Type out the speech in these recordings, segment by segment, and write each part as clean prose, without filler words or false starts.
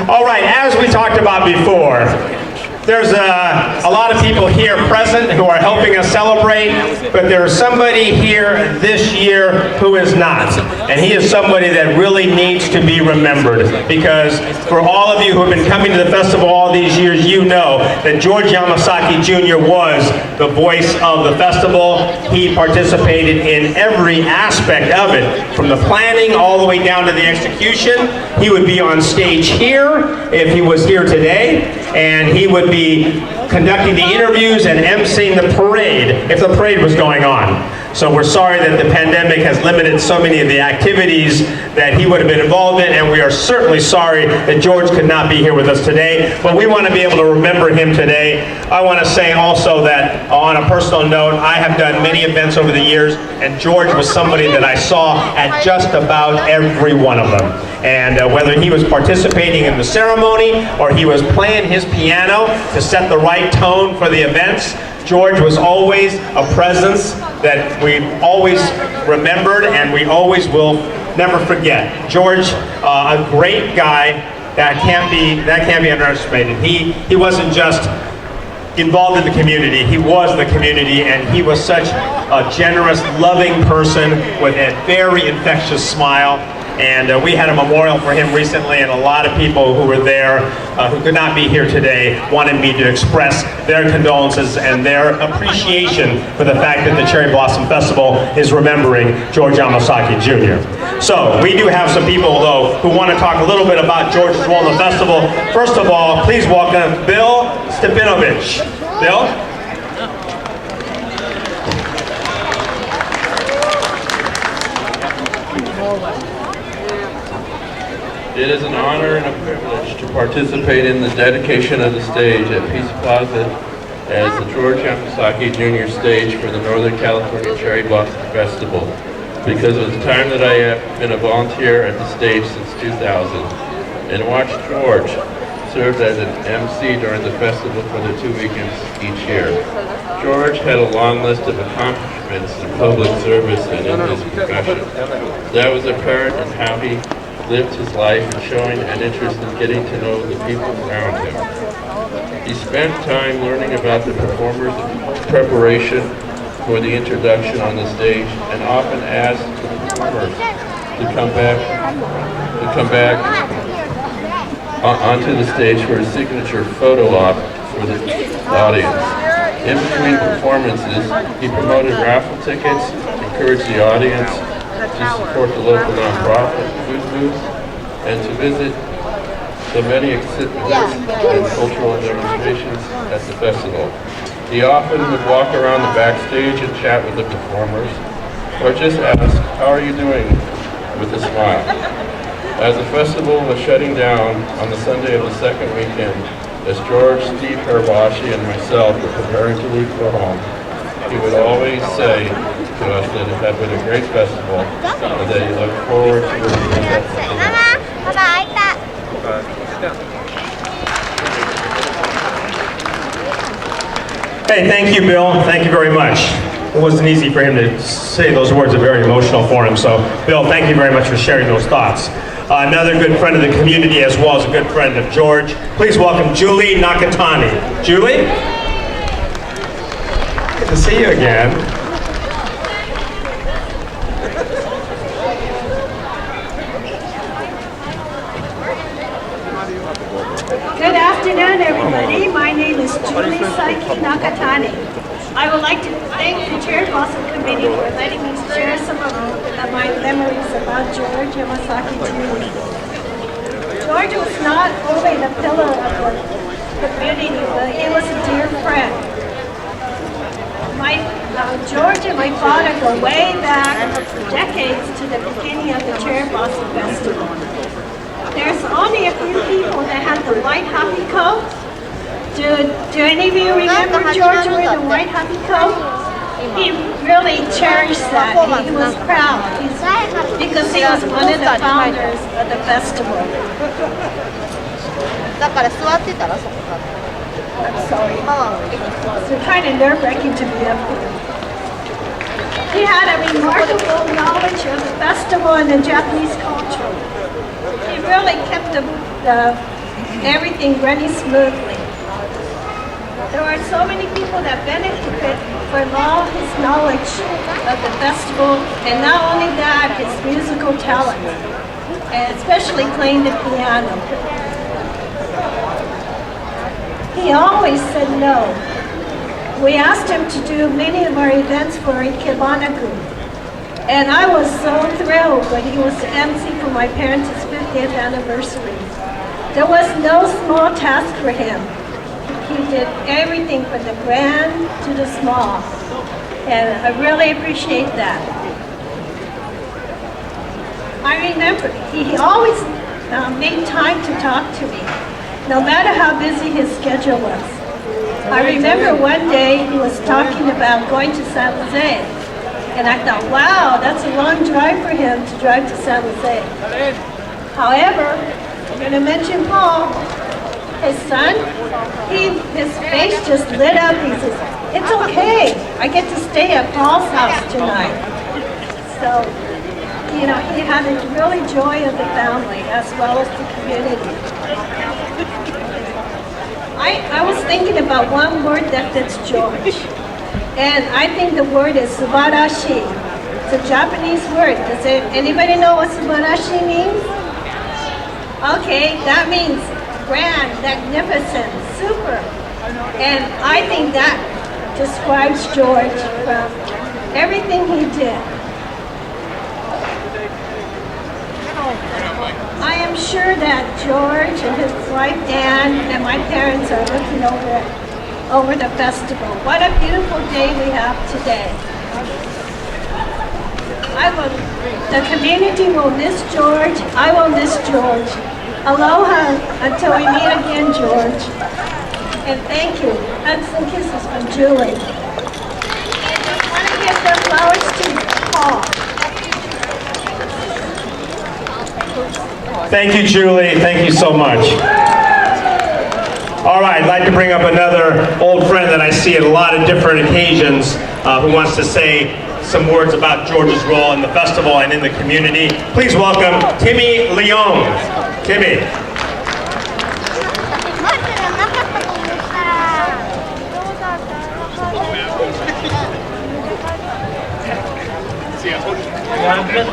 All right, as we talked about before, there's a lot of people here present who are helping us celebrate, but there's somebody here this year who is not. And he is somebody that really needs to be remembered, because for all of you who have been coming to the festival all these years, you know that George Yamasaki Jr. was the voice of the festival. He participated in every aspect of it, from the planning all the way down to the execution. He would be on stage here if he was here today, and he would be conducting the interviews and emceeing the parade if the parade was going on. So we're sorry that the pandemic has limited so many of the activities that he would have been involved in, and we are certainly sorry that George could not be here with us today, but we want to be able to remember him today. I want to say also that on a personal note, I have done many events over the years, and George was somebody that I saw at just about every one of them. And whether he was participating in the ceremony or he was playing his piano to set the right tone for the events, George was always a presence that we always remembered and we always will never forget. George, a great guy that can't be underestimated. He wasn't just involved in the community, he was the community, and he was such a generous, loving person with a very infectious smile. And we had a memorial for him recently, and a lot of people who were there, who could not be here today, wanted me to express their condolences and their appreciation for the fact that the Cherry Blossom Festival is remembering George Yamasaki Jr. So, we do have some people, though, who want to talk a little bit about George's role in the festival. First of all, please welcome Bill Stevenovich. Bill? It is an honor and a privilege to participate in the dedication of the stage at Peace Plaza as the George Yamasaki Jr. stage for the Northern California Cherry Blossom Festival, because it was time that I have been a volunteer at the stage since 2000 and watched George serve as an MC during the festival for the 2 weekends each year. George had a long list of accomplishments in public service and in his profession. That was apparent in how he lived his life and showing an interest in getting to know the people around him. He spent time learning about the performers in preparation for the introduction on the stage, and often asked the performers to come back onto the stage for a signature photo op for the audience. In between performances, he promoted raffle tickets, encouraged the audience to support the local nonprofit food booth, and to visit the many exhibits and cultural demonstrations at the festival. He often would walk around the backstage and chat with the performers, or just ask, "How are you doing?" with a smile. As the festival was shutting down on the Sunday of the second weekend, as George, Steve Harabashi, and myself were preparing to leave for home, he would always say to us that it had been a great festival and that he looked forward to working with us. Hey, thank you, Bill. Thank you very much. It wasn't easy for him to say those words. Are very emotional for him. So, Bill, thank you very much for sharing those thoughts. Another good friend of the community, as well as a good friend of George. Please welcome Julie Nakatani. Julie? Good to see you again. Good afternoon, everybody. My name is Yamasaki Nakatani. I would like to thank the Cherry Blossom Committee for letting me share some of my memories about George Yamasaki Jr. George was not only the pillar of the community, but he was a dear friend. George and my father go way back decades to the beginning of the Cherry Blossom Festival. There's only a few people that had the white happy coat. Do any of you remember George wearing the white happy coat? He really cherished that. He was proud because he was one of the founders of the festival. I'm sorry. It's kind of nerve-wracking to be up here. He had a remarkable knowledge of the festival and the Japanese culture. He really kept everything running smoothly. There are so many people that benefit from all his knowledge of the festival, and not only that, his musical talent, and especially playing the piano. He always said no. We asked him to do many of our events for Ikebanaku, and I was so thrilled when he was the MC for my parents' 50th anniversary. There was no small task for him. He did everything from the grand to the small, and I really appreciate that. I remember he always made time to talk to me, no matter how busy his schedule was. I remember one day he was talking about going to San Jose, and I thought, wow, that's a long drive for him to drive to San Jose. However, I'm going to mention Paul. His son, his face just lit up. He says, it's okay. I get to stay at Paul's house tonight. So, you know, he had a really joy of the family as well as the community. I was thinking about one word that fits George. And I think the word is subarashi. It's a Japanese word. Does anybody know what subarashi means? Okay, that means grand, magnificent, super. And I think that describes George from everything he did. I am sure that George and his wife Dan and my parents are looking over the festival. What a beautiful day we have today. The community will miss George. I will miss George. Aloha until we meet again, George. And thank you. Hugs and kisses from Julie. I want to give the flowers to Paul. Thank you, Julie. Thank you so much. All right, I'd like to bring up another old friend that I see at a lot of different occasions who wants to say some words about George's role in the festival and in the community. Please welcome Timmy Leon. Timmy. Well, I met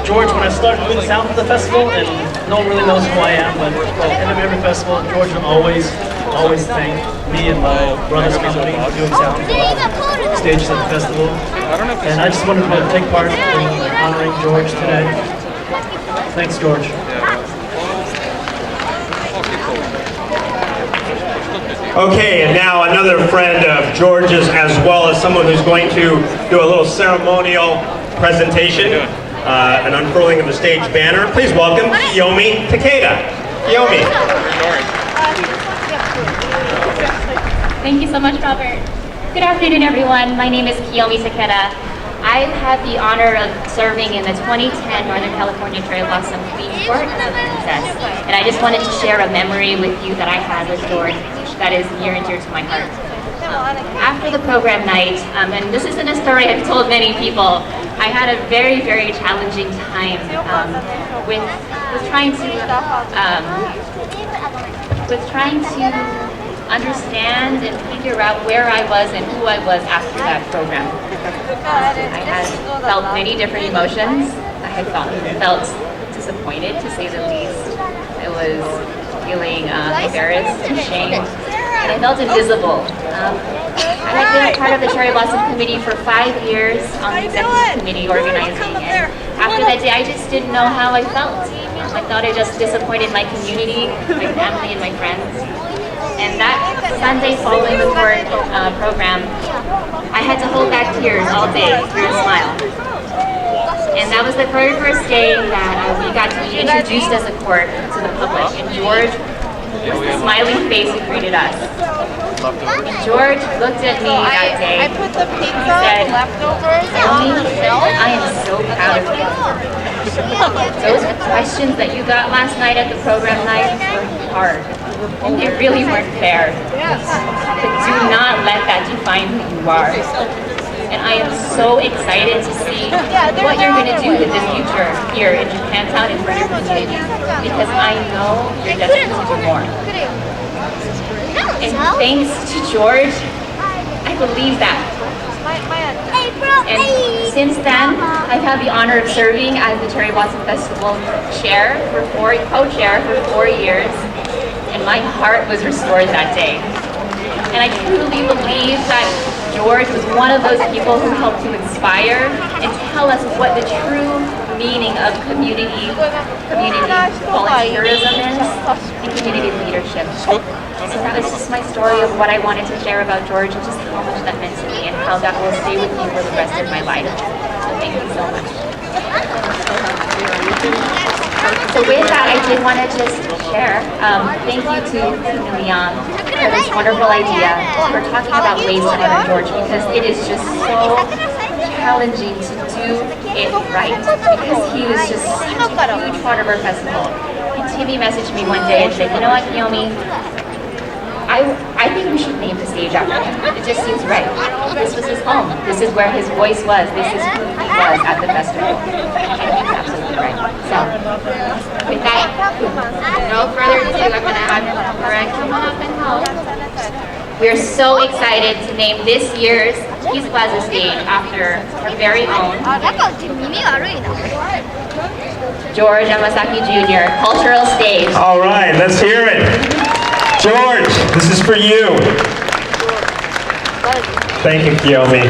George when I started doing sound for the festival, and no one really knows who I am, but at the end of every festival, George will always thank me and my brother's company for doing sound for the stages at the festival. And I just wanted to take part in honoring George today. Thanks, George. Okay, and now another friend of George's, as well as someone who's going to do a little ceremonial presentation, an unfurling of the stage banner. Please welcome Kiyomi Takeda. Kiyomi. Thank you so much, Robert. Good afternoon, everyone. My name is Kiyomi Takeda. I've had the honor of serving in the 2010 Northern California Cherry Blossom Queen Court as a princess, and I just wanted to share a memory with you that I had with George that is near and dear to my heart. After the program night, and this isn't a story I've told many people, I had a very, very challenging time with trying to understand and figure out where I was and who I was after that program. I had felt many different emotions. I had felt disappointed, to say the least. I was feeling embarrassed and ashamed, and I felt invisible. I had been a part of the Cherry Blossom Committee for 5 years on the executive committee organizing, and after that day I just didn't know how I felt. I thought I just disappointed my community, my family, and my friends. And that Sunday following the court program, I had to hold back tears all day through a smile. And that was the very first day that we got to be introduced as a court to the public. And George was the smiling face who greeted us. And George looked at me that day. I put the pizza He said, leftovers "Naomi, I am so proud of you. Those questions that you got last night at the program night were hard. And they really weren't fair. But do not let that define who you are. And I am so excited to see what you're going to do in the future here in Japantown and for your community, because I know you're destined to do more. And thanks to George, I believe that. And since then, I've had the honor of serving as the Cherry Blossom Festival co-chair for 4 years, and my heart was restored that day. And I truly believe that George was one of those people who helped to inspire and tell us what the true meaning of community volunteerism is and community leadership. So that was just my story of what I wanted to share about George and just how much that meant to me and how that will stay with me for the rest of my life. So thank you so much. So with that, I did want to just share, thank you to Timmy Leon for this wonderful idea for talking about ways to honor George, because it is just so challenging to do it right, because he was just such a huge part of our festival. And Timmy messaged me one day and said, you know what, Naomi, I think we should name the stage after him. It just seems right. This was his home. This is where his voice was. This is who he was at the festival. And he's absolutely right. So, with that, no further ado, I'm going to have Greg come on up and help. We're so excited to name this year's Peace Plaza stage after our very own George Yamasaki Jr. Cultural Stage. All right, let's hear it. George, this is for you. Thank you, Kiyomi.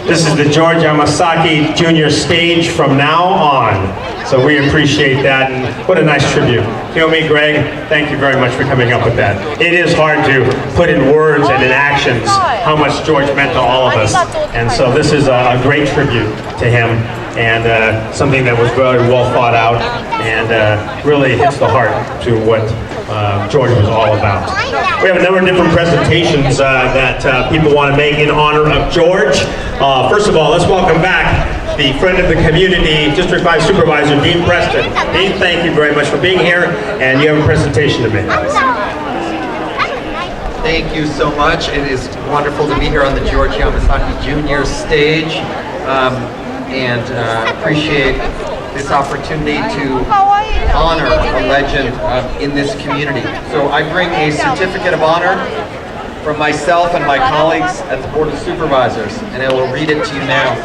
This is the George Yamasaki Jr. stage from now on. So we appreciate that, and what a nice tribute. Kiyomi, Greg, thank you very much for coming up with that. It is hard to put in words and in actions how much George meant to all of us. And so this is a great tribute to him, and something that was very well thought out and really hits the heart to what George was all about. We have a number of different presentations that people want to make in honor of George. First of all, let's welcome back the friend of the community, District 5 Supervisor, Dean Preston. Dean, thank you very much for being here, and you have a presentation to make. Thank you so much. It is wonderful to be here on the George Yamasaki Jr. stage, and appreciate this opportunity to honor a legend in this community. So I bring a certificate of honor from myself and my colleagues at the Board of Supervisors, and I will read it to you now.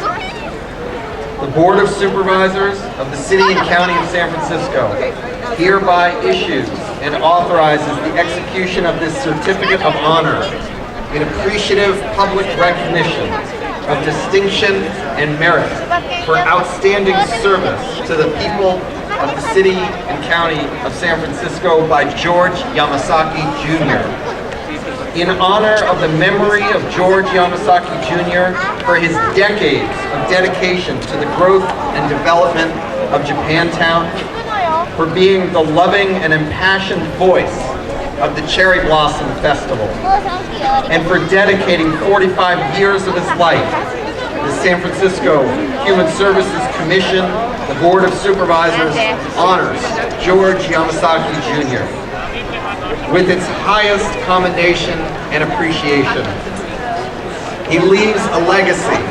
The Board of Supervisors of the City and County of San Francisco hereby issues and authorizes the execution of this certificate of honor in appreciative public recognition of distinction and merit for outstanding service to the people of the City and County of San Francisco by George Yamasaki Jr. In honor of the memory of George Yamasaki Jr. for his decades of dedication to the growth and development of Japantown, for being the loving and impassioned voice of the Cherry Blossom Festival, and for dedicating 45 years of his life, the San Francisco Human Services Commission, the Board of Supervisors, honors George Yamasaki Jr. with its highest commendation and appreciation. He leaves a legacy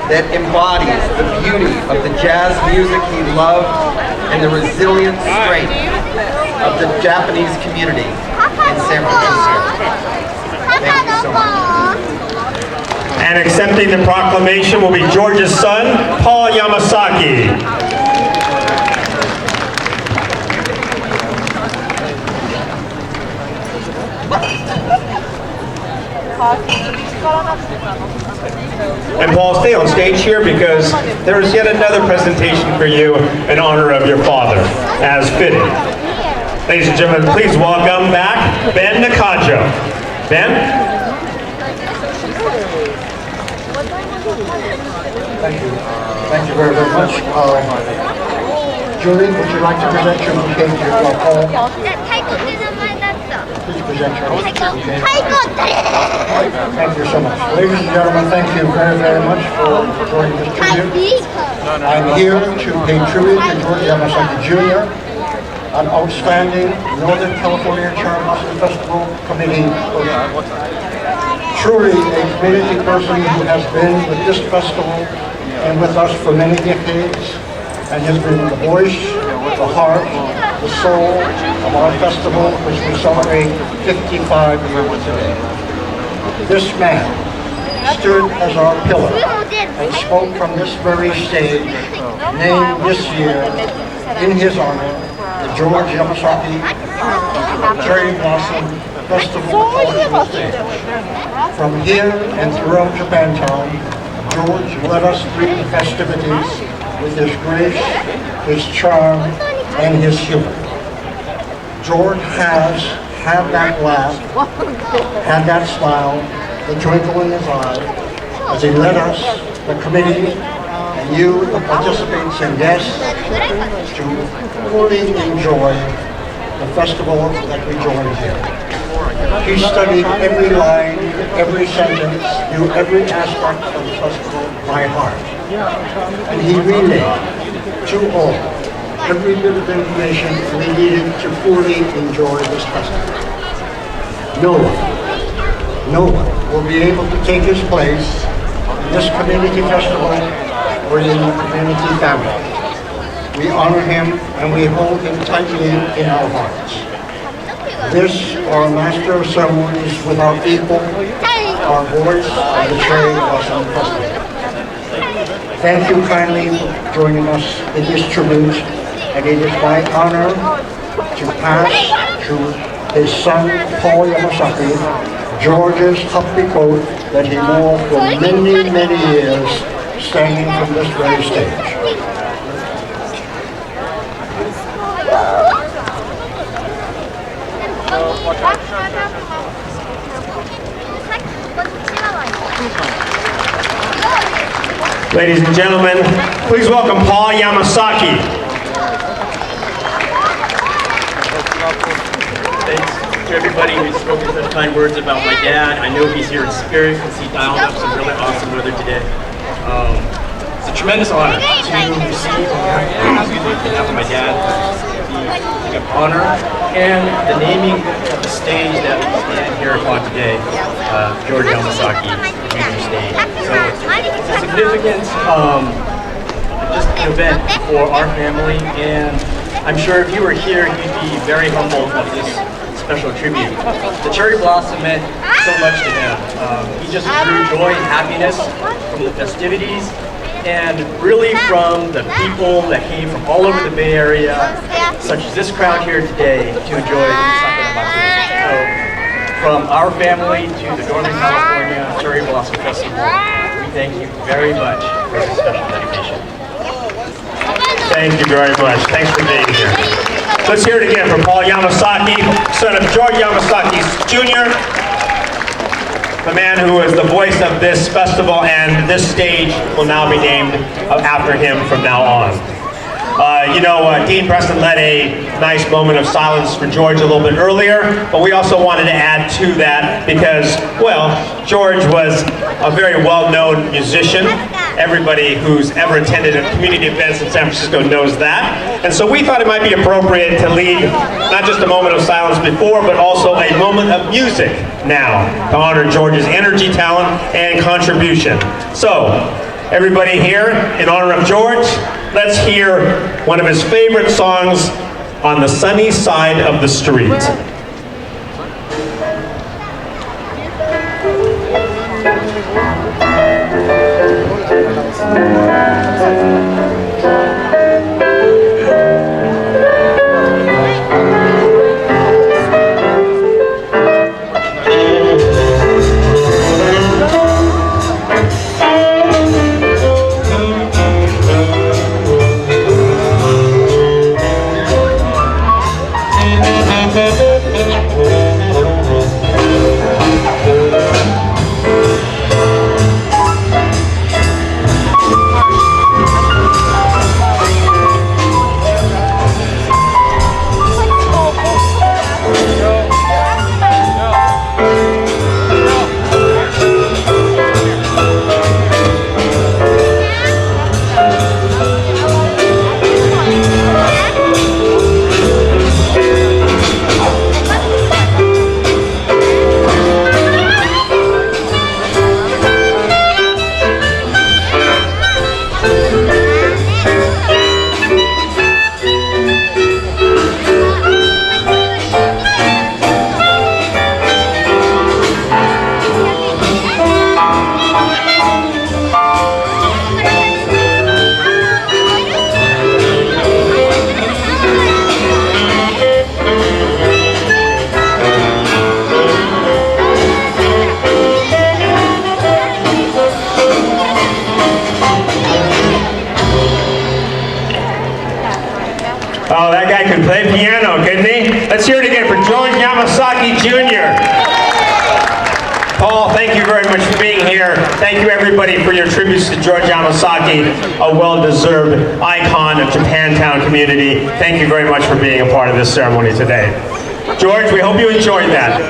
that embodies the beauty of the jazz music he loved and the resilient strength of the Japanese community in San Francisco. Thank you so much. And accepting the proclamation will be George's son, Paul Yamasaki. And Paul, stay on stage here because there is yet another presentation for you in honor of your father, as fitting. Ladies and gentlemen, please welcome back Ben Nakajo. Ben? Thank you. Thank you very, very much. Julie, would you like to present your bouquet to your Paul? Please present your bouquet. Thank you so much. Ladies and gentlemen, thank you very, very much for joining this tribute. I'm here to pay tribute to George Yamasaki Jr., an outstanding Northern California Cherry Blossom Festival committee person. truly a community person who has been with this festival and with us for many decades, and has been the voice, the heart, the soul of our festival, which we celebrate 55 years today. This man stood as our pillar and spoke from this very stage, named this year in his honor the George Yamasaki Cherry Blossom Festival Cultural Stage. From here and throughout Japantown, George led us through the festivities with his grace, his charm, and his humor. George has had that laugh, had that smile, the twinkle in his eye, as he led us, the committee, and you, the participants and guests, to fully enjoy the festival that we join here. He studied every line, every sentence, knew every aspect of the festival by heart. And he relayed to all every bit of information we needed to fully enjoy this festival. No one will be able to take his place in this community festival or in the community family. We honor him and we hold him tightly in our hearts. This, our Master of Ceremonies without equal, our voice of the Cherry Blossom Festival. Thank you kindly for joining us in this tribute, and it is my honor to pass to his son, Paul Yamasaki, George's puffy coat that he wore for many, many years, standing from this very stage. Ladies and gentlemen, please welcome Paul Yamasaki. Thanks to everybody who's spoken such kind words about my dad. I know he's here in spirit because he dialed up some really awesome weather today. It's a tremendous honor to receive on behalf of my dad the honor and the naming of the stage that we stand here upon today, George Yamasaki Junior Stage. So it's a significant just an event for our family, and I'm sure if you were here, you'd be very humbled of this special tribute. The cherry blossom meant so much to him. He just drew joy and happiness from the festivities, and really from the people that came from all over the Bay Area, such as this crowd here today, to enjoy the Sakura Matsuri. So, from our family to the Northern California Cherry Blossom Festival, we thank you very much for this special dedication. Thank you very much. Thanks for being here. Let's hear it again for Paul Yamasaki, son of George Yamasaki Jr., the man who is the voice of this festival, and this stage will now be named after him from now on. Dean Preston led a nice moment of silence for George a little bit earlier, but we also wanted to add to that because, well, George was a very well-known musician. Everybody who's ever attended a community events in San Francisco knows that. And so we thought it might be appropriate to lead not just a moment of silence before, but also a moment of music now to honor George's energy, talent, and contribution. So, everybody here, in honor of George, let's hear one of his favorite songs, On the Sunny Side of the Street. Let's hear it again for George Yamasaki Jr. Paul, thank you very much for being here. Thank you everybody for your tributes to George Yamasaki, a well-deserved icon of Japantown community. Thank you very much for being a part of this ceremony today. George, we hope you enjoyed that.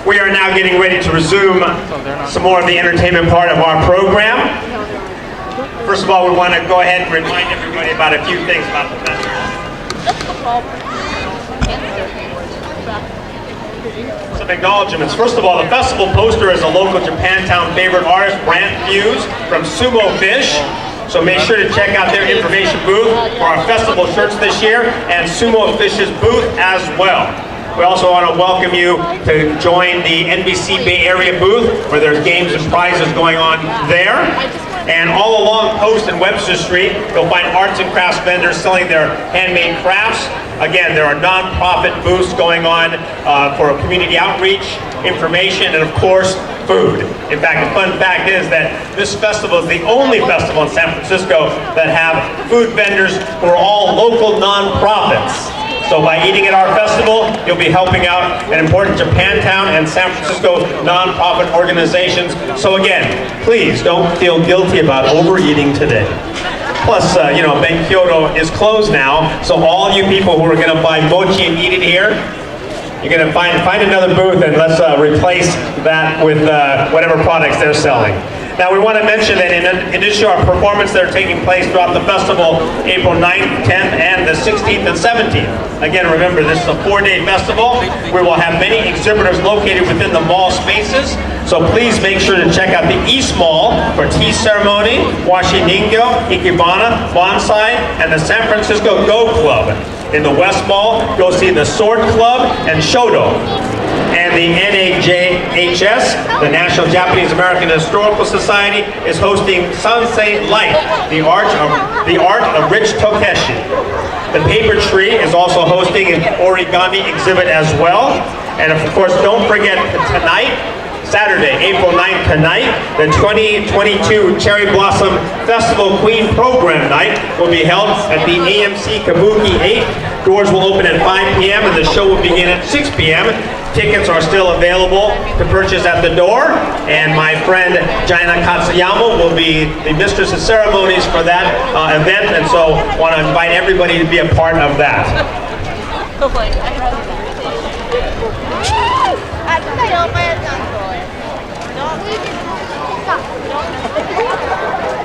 We are now getting ready to resume some more of the entertainment part of our program. First of all, we want to go ahead and remind everybody about a few things about the festival. Some acknowledgements. First of all, the festival poster is a local Japantown favorite artist, Brant Hughes from Sumo Fish. So make sure to check out their information booth for our festival shirts this year and Sumo Fish's booth as well. We also want to welcome you to join the NBC Bay Area booth where there's games and prizes going on there. And all along Post and Webster Street, you'll find arts and crafts vendors selling their handmade crafts. Again, there are non-profit booths going on for community outreach, information, and of course, food. In fact, the fun fact is that this festival is the only festival in San Francisco that have food vendors who are all local non-profits. So by eating at our festival, you'll be helping out an important Japantown and San Francisco nonprofit organizations. So again, please don't feel guilty about overeating today. Plus, you know, Ben Kyoto is closed now, so all you people who are going to buy mochi and eat it here, you're going to find another booth and let's replace that with whatever products they're selling. Now we want to mention that in addition to our performance that are taking place throughout the festival, April 9th, 10th, and the 16th and 17th. Again, remember, this is a 4-day festival. We will have many exhibitors located within the mall spaces. So please make sure to check out the East Mall for tea ceremony, washi ningyo, ikebana, bonsai, and the San Francisco Go Club. In the West Mall, go see the Sword Club and Shodo. And the NAJHS, the National Japanese American Historical Society, is hosting Sansei Light, the art of Rich Tokeshi. The Paper Tree is also hosting an origami exhibit as well. And of course, don't forget tonight, Saturday, April 9th tonight, the 2022 Cherry Blossom Festival Queen Program Night will be held at the AMC Kabuki 8. Doors will open at 5 p.m. and the show will begin at 6 p.m. Tickets are still available to purchase at the door, and my friend Jaina Katsuyama will be the mistress of ceremonies for that event, and so want to invite everybody to be a part of that.